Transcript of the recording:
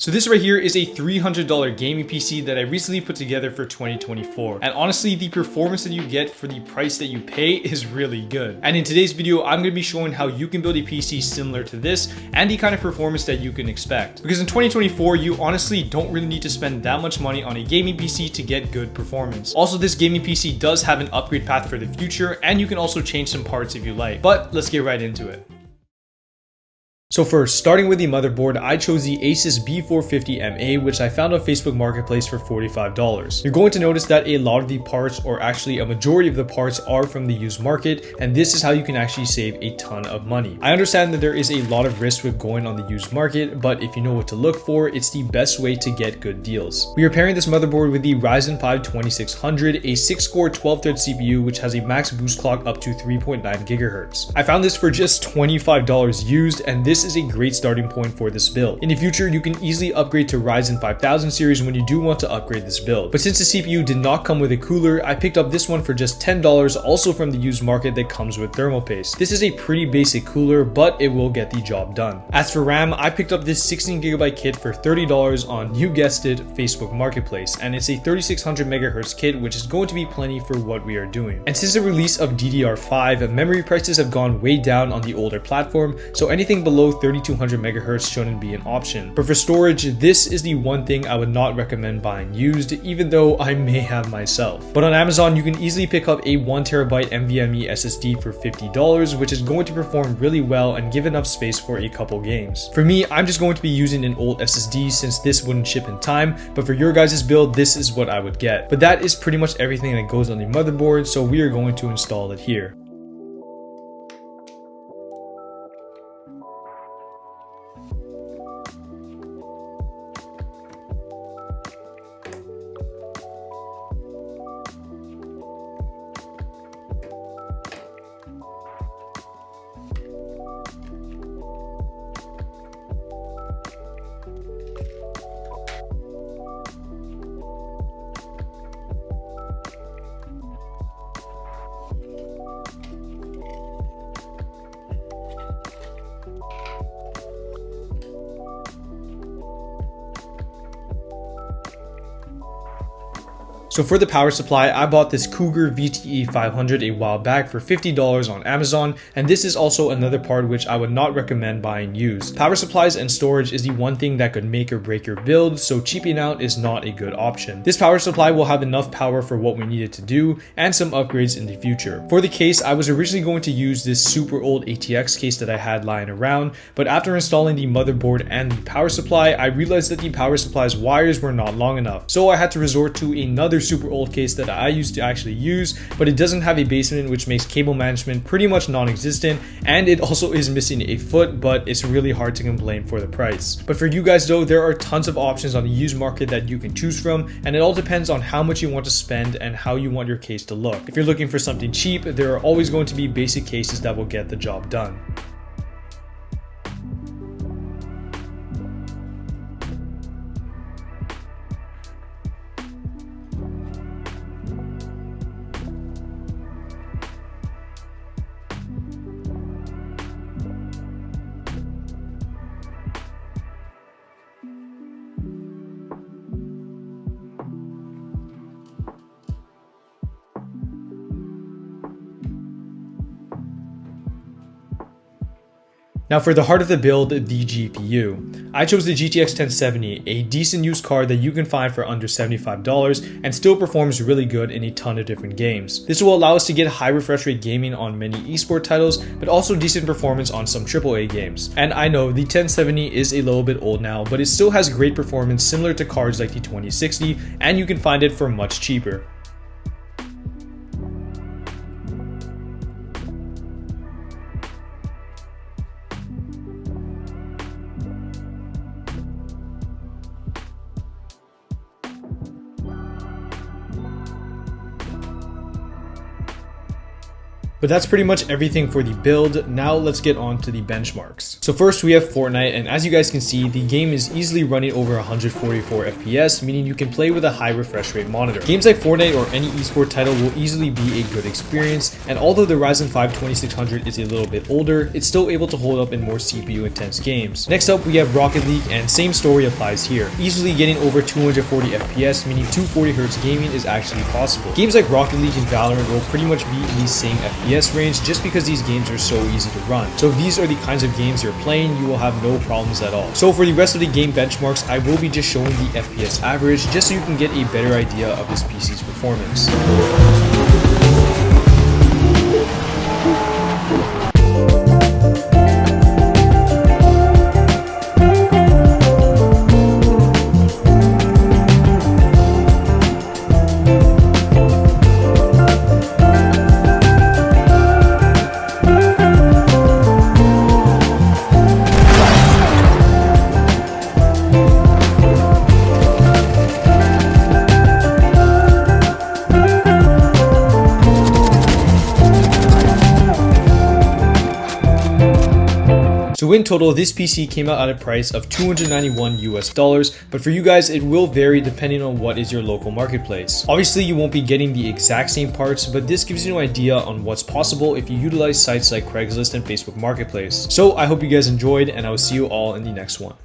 So this right here is a $300 gaming PC that I recently put together for 2024. And honestly, the performance that you get for the price that you pay is really good. And in today's video, I'm going to be showing how you can build a PC similar to this and the kind of performance that you can expect. Because in 2024, you honestly don't really need to spend that much money on a gaming PC to get good performance. Also, this gaming PC does have an upgrade path for the future, and you can also change some parts if you like. But let's get right into it. So first, starting with the motherboard, I chose the Asus B450MA, which I found on Facebook Marketplace for $45. You're going to notice that a lot of the parts, or actually a majority of the parts, are from the used market, and this is how you can actually save a ton of money. I understand that there is a lot of risk with going on the used market, but if you know what to look for, it's the best way to get good deals. We are pairing this motherboard with the Ryzen 5 2600, a 6-core 12-thread CPU, which has a max boost clock up to 3.9 GHz. I found this for just $25 used, and this is a great starting point for this build. In the future, you can easily upgrade to Ryzen 5000 series when you do want to upgrade this build. But since the CPU did not come with a cooler, I picked up this one for just $10, also from the used market that comes with thermal paste. This is a pretty basic cooler, but it will get the job done. As for RAM, I picked up this 16GB kit for $30 on, you guessed it, Facebook Marketplace, and it's a 3600 MHz kit, which is going to be plenty for what we are doing. And since the release of DDR5, memory prices have gone way down on the older platform, so anything below 3200 MHz shouldn't be an option. But for storage, this is the one thing I would not recommend buying used, even though I may have myself. But on Amazon, you can easily pick up a 1TB NVMe SSD for $50, which is going to perform really well and give enough space for a couple games. For me, I'm just going to be using an old SSD since this wouldn't ship in time, but for your guys' build, this is what I would get. But that is pretty much everything that goes on the motherboard, so we are going to install it here. So for the power supply, I bought this Cougar VTE 500 a while back for $50 on Amazon, and this is also another part which I would not recommend buying used. Power supplies and storage is the one thing that could make or break your build, so cheaping out is not a good option. This power supply will have enough power for what we needed to do, and some upgrades in the future. For the case, I was originally going to use this super old ATX case that I had lying around, but after installing the motherboard and the power supply, I realized that the power supply's wires were not long enough, so I had to resort to another super old case that I used to actually use, but it doesn't have a basement, which makes cable management pretty much non-existent, and it also is missing a foot, but it's really hard to complain for the price. But for you guys though, there are tons of options on the used market that you can choose from, and it all depends on how much you want to spend and how you want your case to look. If you're looking for something cheap, there are always going to be basic cases that will get the job done. Now for the heart of the build, the GPU. I chose the GTX 1070, a decent used card that you can find for under $75 and still performs really good in a ton of different games. This will allow us to get high refresh rate gaming on many esports titles, but also decent performance on some AAA games. And I know the 1070 is a little bit old now, but it still has great performance similar to cards like the 2060, and you can find it for much cheaper. But that's pretty much everything for the build. Now let's get on to the benchmarks. So first we have Fortnite, and as you guys can see, the game is easily running over 144 FPS, meaning you can play with a high refresh rate monitor. Games like Fortnite or any esport title will easily be a good experience, and although the Ryzen 5 2600 is a little bit older, it's still able to hold up in more CPU intense games. Next up we have Rocket League, and same story applies here. Easily getting over 240 FPS, meaning 240Hz gaming is actually possible. Games like Rocket League and Valorant will pretty much be in the same FPS range just because these games are so easy to run. So if these are the kinds of games you're playing, you will have no problems at all. So for the rest of the game benchmarks, I will be just showing the FPS average just so you can get a better idea of this PC's performance. So in total, this PC came out at a price of $291 US, but for you guys, it will vary depending on what is your local marketplace. Obviously, you won't be getting the exact same parts, but this gives you an idea on what's possible if you utilize sites like Craigslist and Facebook Marketplace. So I hope you guys enjoyed, and I will see you all in the next one.